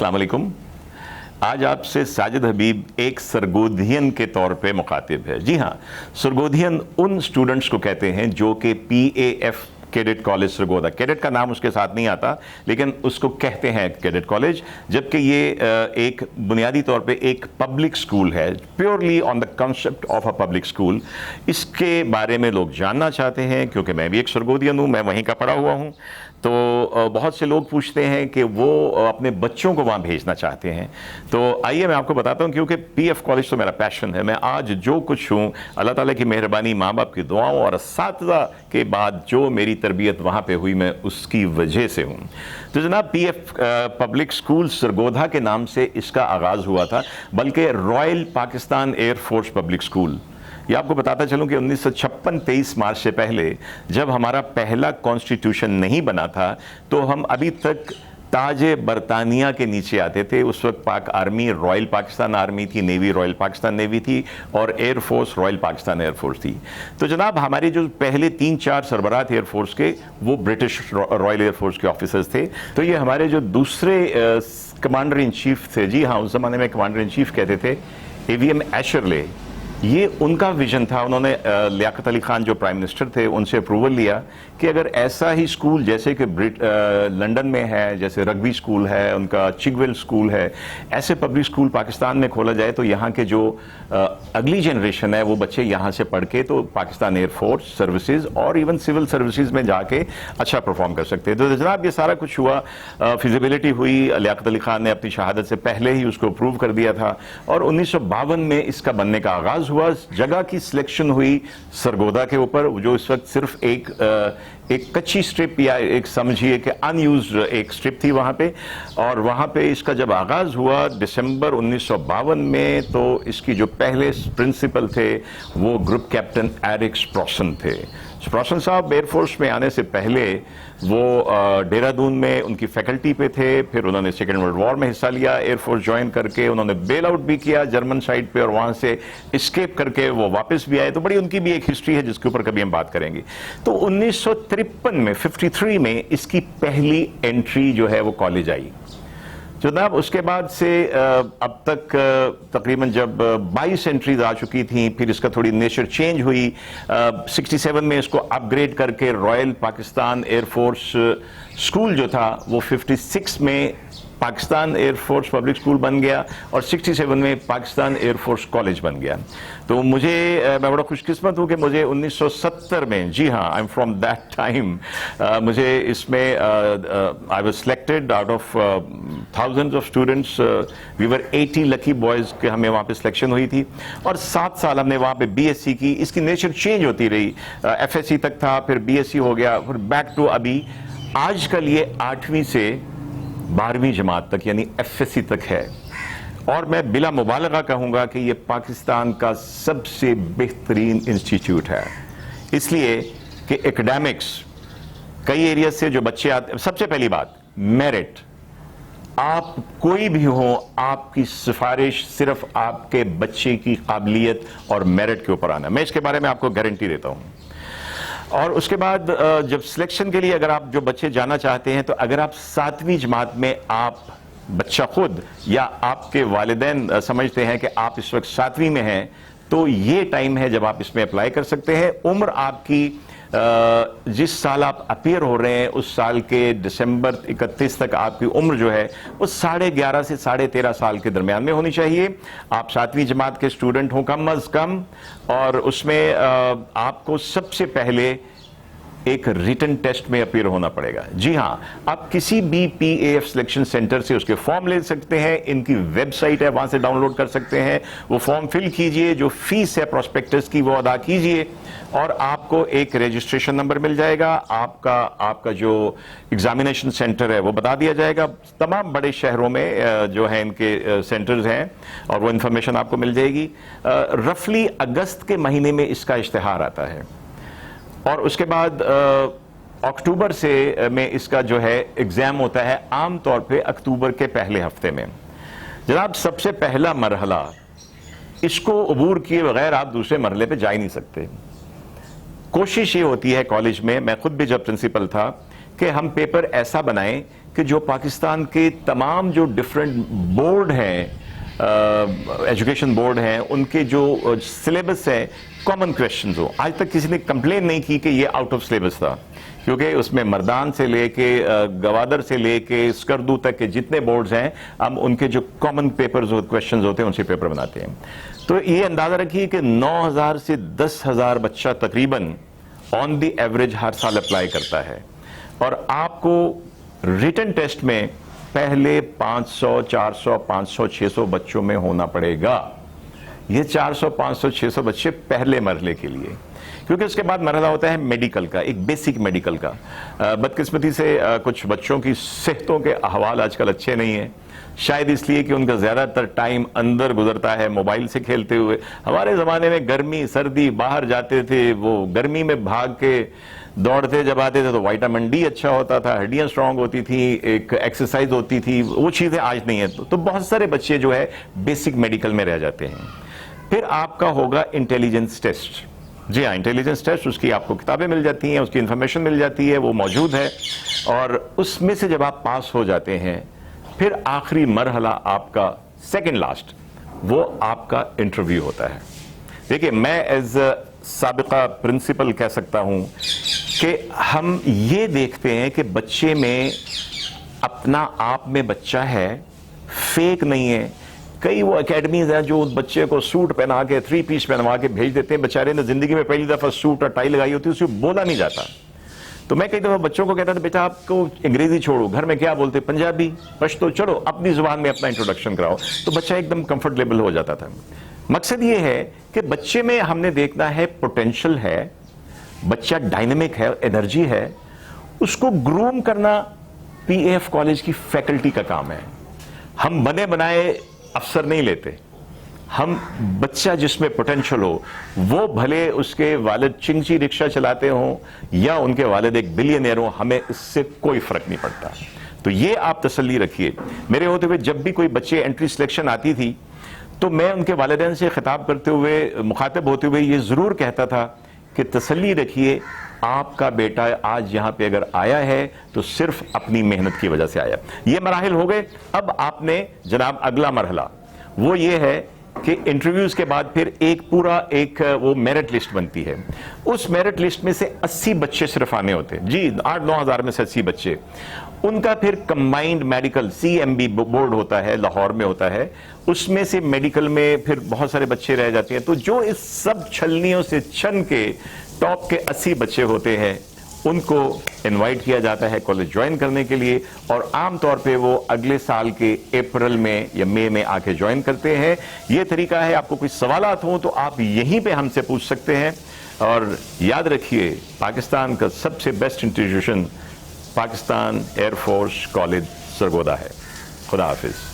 अस्सलाम वालेकुम। आज आपसे साजिद हबीब एक सरगोधियन के तौर पे मुखातिब है। जी हाँ, सरगोधियन उन स्टूडेंट्स को कहते हैं जो कि PAF cadet college Sargodha, cadet का नाम उसके साथ नहीं आता लेकिन उसको कहते हैं कैडेट कॉलेज, जबकि ये एक बुनियादी तौर पे एक पब्लिक स्कूल है, purely on the concept of a public school. इसके बारे में लोग जानना चाहते हैं क्योंकि मैं भी एक सरगोधियन हूँ, मैं वहीं का पढ़ा हुआ हूँ। तो बहुत से लोग पूछते हैं कि वो अपने बच्चों को वहाँ भेजना चाहते हैं। तो आइए मैं आपको बताता हूँ, क्योंकि PF कॉलेज तो मेरा पैशन है। मैं आज जो कुछ हूँ अल्लाह ताला की मेहरबानी, माँ बाप की दुआओं और असातिज़ा के बाद जो मेरी तरबियत वहाँ पे हुई, मैं उसकी वजह से हूँ। तो जनाब PF पब्लिक स्कूल सरगोधा के नाम से इसका आगाज़ हुआ था, बल्कि royal Pakistan air force public school. ये आपको बताता चलूं कि 1956 23 मार्च से पहले जब हमारा पहला कॉन्स्टिट्यूशन नहीं बना था तो हम अभी तक ताजे बरतानिया के नीचे आते थे। उस वक्त पाक आर्मी रॉयल पाकिस्तान आर्मी थी, नेवी रॉयल पाकिस्तान नेवी थी और air force royal Pakistan air force थी। तो जनाब हमारे जो पहले 3-4 सरबराह थे एयर फोर्स के, वो ब्रिटिश रॉयल एयर फोर्स के ऑफिसर्स थे। तो ये हमारे जो दूसरे कमांडर इन चीफ थे, जी हाँ उस ज़माने में कमांडर इन चीफ कहते थे, AVM एशरले, ये उनका विजन था। उन्होंने लियाकत अली खान जो प्राइम मिनिस्टर थे उनसे अप्रूवल लिया कि अगर ऐसा ही स्कूल जैसे कि लंदन में है, जैसे रग्बी स्कूल है, उनका चिगवेल स्कूल है, ऐसे पब्लिक स्कूल पाकिस्तान में खोला जाए तो यहाँ के जो अगली जनरेशन है वो बच्चे यहाँ से पढ़ के तो पाकिस्तान एयर फोर्स सर्विसेज और इवन सिविल सर्विसेज में जाके अच्छा परफॉर्म कर सकते हैं। तो जनाब ये सारा कुछ हुआ, फिजिबिलिटी हुई, लियाकत अली खान ने अपनी शहादत से पहले ही उसको अप्रूव कर दिया था और 1952 में इसका बनने का आगाज हुआ। जगह की सिलेक्शन हुई सरगोधा के ऊपर, जो इस वक्त सिर्फ एक कच्ची स्ट्रिप या एक समझिए कि अनयूज्ड एक स्ट्रिप थी वहाँ पे। और वहाँ पे इसका जब आगाज़ हुआ दिसंबर 1952 में, तो इसकी जो पहले प्रिंसिपल थे वो ग्रुप कैप्टन एरिक स्प्रॉसन थे। स्प्रॉसन साहब एयरफोर्स में आने से पहले वो देहरादून में उनकी फैकल्टी पे थे, फिर उन्होंने सेकेंड वर्ल्ड वॉर में हिस्सा लिया, एयरफोर्स ज्वाइन करके उन्होंने बेल आउट भी किया जर्मन साइड पे और वहाँ से एस्केप करके वो वापस भी आए। तो बड़ी उनकी भी एक हिस्ट्री है जिसके ऊपर कभी हम बात करेंगे। तो 1953 में 53 में इसकी पहली एंट्री जो है वो कॉलेज आई। जनाब उसके बाद से अब तक तकरीबन जब 22 एंट्रीज आ चुकी थी, फिर इसका थोड़ी नेचर चेंज हुई। 67 में इसको अपग्रेड करके royal Pakistan air force school जो था वो 56 में Pakistan air force public school बन गया और 67 में पाकिस्तान एयर फोर्स कॉलेज बन गया। तो मैं बड़ा खुशकिस्मत हूँ कि मुझे 1970 में, जी हाँ I am from that time, मुझे इसमें I was selected out of thousands of students, we were 80 lucky boys के हमें वहाँ पे सिलेक्शन हुई थी और 7 साल हमने वहाँ पे BSc की। इसकी नेचर चेंज होती रही, FSc तक था, फिर BSc हो गया, फिर बैक टू अभी आजकल ये 8वीं से 12वीं जमात तक यानी FSc तक है। और मैं बिला मुबालगा कहूँगा कि ये पाकिस्तान का सबसे बेहतरीन इंस्टीट्यूट है, इसलिए कि एकेडमिक्स कई एरिया से जो बच्चे आते, सबसे पहली बात मेरिट, आप कोई भी हो आपकी सिफारिश सिर्फ आपके बच्चे की काबिलियत और मेरिट के ऊपर आना, मैं इसके बारे में आपको गारंटी देता हूँ। और उसके बाद जब सिलेक्शन के लिए अगर आप जो बच्चे जाना चाहते हैं, तो अगर आप 7वीं जमात में आप बच्चा खुद या आपके वालिदैन समझते हैं कि आप इस वक्त 7वीं में हैं, तो ये टाइम है जब आप इसमें अप्लाई कर सकते हैं। उम्र आपकी जिस साल आप अपीयर हो रहे हैं उस साल के दिसंबर 31 तक आपकी उम्र जो है वो 11.5 से 13.5 साल के दरमियान में होनी चाहिए। आप 7वीं जमात के स्टूडेंट हों कम अज कम, और उसमें आपको सबसे पहले एक रिटन टेस्ट में अपीयर होना पड़ेगा। जी हाँ, आप किसी भी PAF सिलेक्शन सेंटर से उसके फॉर्म ले सकते हैं, इनकी वेबसाइट है वहां से डाउनलोड कर सकते हैं। वो फॉर्म फिल कीजिए, जो फीस है प्रोस्पेक्टस की वो अदा कीजिए और आपको एक रजिस्ट्रेशन नंबर मिल जाएगा। आपका जो एग्जामिनेशन सेंटर है वो बता दिया जाएगा। तमाम बड़े शहरों में जो है इनके सेंटर्स हैं और वो इंफॉर्मेशन आपको मिल जाएगी। रफली अगस्त के महीने में इसका इश्तिहार आता है और उसके बाद अक्टूबर से में इसका जो है एग्जाम होता है, आम तौर पे अक्टूबर के पहले हफ्ते में। जनाब सबसे पहला मरहला, इसको अबूर किए बगैर आप दूसरे मरहले पे जा ही नहीं सकते। कोशिश ये होती है कॉलेज में, मैं खुद भी जब प्रिंसिपल था, کہ ہم پیپر ایسا بنائیں کہ جو پاکستان کے تمام جو ڈفرینٹ بورڈ ہیں، ایجوکیشن بورڈ ہیں، ان کے جو سلیبس ہے کامن کویشچنز ہو. آج تک کسی نے کمپلین نہیں کی کہ یہ آؤٹ آف سلیبس تھا، کیونکہ اس میں مردان سے لے کے گوادر سے لے کے اسکردو تک کے جتنے بورڈز ہیں ہم ان کے جو کامن پیپرز کویشچنز ہوتے ہیں ان سے پیپر بناتے ہیں. تو یہ اندازہ رکھیے کہ 9,000 سے 10,000 بچہ تقریباً آن دی ایوریج ہر سال اپلائی کرتا ہے، اور آپ کو ریٹن ٹیسٹ میں پہلے 500 400 500 600 بچوں میں ہونا پڑے گا. یہ 400 500 600 بچے پہلے مرحلے کے لیے، کیونکہ اس کے بعد مرحلہ ہوتا ہے میڈیکل کا، ایک بیسک میڈیکل کا. بدقسمتی سے کچھ بچوں کی صحتوں کے احوال آج کل اچھے نہیں ہیں، شاید اس لیے کہ ان کا زیادہ تر ٹائم اندر گزرتا ہے موبائل سے کھیلتے ہوئے. ہمارے زمانے میں گرمی سردی باہر جاتے تھے، وہ گرمی میں بھاگ کے دوڑتے جب آتے تھے تو وائٹامن ڈی اچھا ہوتا تھا، ہڈیاں سٹرونگ ہوتی تھی، ایک ایکسرسائز ہوتی تھی، وہ چیزیں آج نہیں ہیں. تو بہت سارے بچے جو ہے بیسک میڈیکل میں رہ جاتے ہیں. پھر آپ کا ہوگا انٹیلیجنس ٹیسٹ. جی ہاں، انٹیلیجنس ٹیسٹ، اس کی آپ کو کتابیں مل جاتی ہیں، اس کی انفارمیشن مل جاتی ہے، وہ موجود ہے، اور اس میں سے جب آپ پاس ہو جاتے ہیں پھر آخری مرحلہ آپ کا سیکنڈ لاسٹ وہ آپ کا انٹرویو ہوتا ہے. دیکھیے، میں ایز سابقہ پرنسپل کہہ سکتا ہوں کہ ہم یہ دیکھتے ہیں کہ بچے میں اپنا آپ میں بچہ ہے، فیک نہیں ہے. کئی وہ اکیڈمیز ہیں جو بچے کو سوٹ پہنا کے 3 پیس پہنوا کے بھیج دیتے ہیں، بیچارے نے زندگی میں پہلی دفعہ سوٹ اور ٹائی لگائی ہوتی ہے، اسے بولا نہیں جاتا. تو میں کئی دفعہ بچوں کو کہتا تھا بیٹا آپ کو انگریزی چھوڑو، گھر میں کیا بولتے، پنجابی پشتو، چلو اپنی زبان میں اپنا انٹروڈکشن کراؤ. تو بچہ ایک دم کمفرٹیبل ہو جاتا تھا. مقصد یہ ہے کہ بچے میں ہم نے دیکھنا ہے پوٹینشل ہے، بچہ ڈائنامک ہے، انرجی ہے، اس کو گروم کرنا پی اے ایف کالج کی فیکلٹی کا کام ہے. ہم بنے بنائے افسر نہیں لیتے، ہم بچہ جس میں پوٹینشل ہو، وہ بھلے اس کے والد چنگچی رکشہ چلاتے ہوں یا ان کے والد ایک بلینئر ہوں، ہمیں اس سے کوئی فرق نہیں پڑتا. تو یہ آپ تسلی رکھیے. میرے ہوتے ہوئے جب بھی کوئی بچے انٹری سلیکشن آتی تھی تو میں ان کے والدین سے خطاب کرتے ہوئے، مخاطب ہوتے ہوئے یہ ضرور کہتا تھا کہ تسلی رکھیے، آپ کا بیٹا آج یہاں پہ اگر آیا ہے تو صرف اپنی محنت کی وجہ سے آیا. یہ مراحل ہو گئے. اب آپ نے جناب اگلا مرحلہ وہ یہ ہے کہ انٹرویوز کے بعد پھر ایک پورا ایک وہ میرٹ لسٹ بنتی ہے. اس میرٹ لسٹ میں سے 80 بچے صرف آنے ہوتے ہیں. جی 8-9 ہزار میں سے 80 بچے. ان کا پھر کمبائنڈ میڈیکل CMB بورڈ ہوتا ہے، لاہور میں ہوتا ہے. اس میں سے میڈیکل میں پھر بہت سارے بچے رہ جاتے ہیں. تو جو اس سب چھلنیوں سے چھن کے ٹاپ کے 80 بچے ہوتے ہیں ان کو انوائٹ کیا جاتا ہے کالج جوائن کرنے کے لیے، اور عام طور پہ وہ اگلے سال کے اپریل میں یا مئی میں آ کے جوائن کرتے ہیں. یہ طریقہ ہے. آپ کو کوئی سوالات ہوں تو آپ یہیں پہ ہم سے پوچھ سکتے ہیں. اور یاد رکھیے، پاکستان کا سب سے best institution Pakistan air force college Sargodha ہے. خدا حافظ.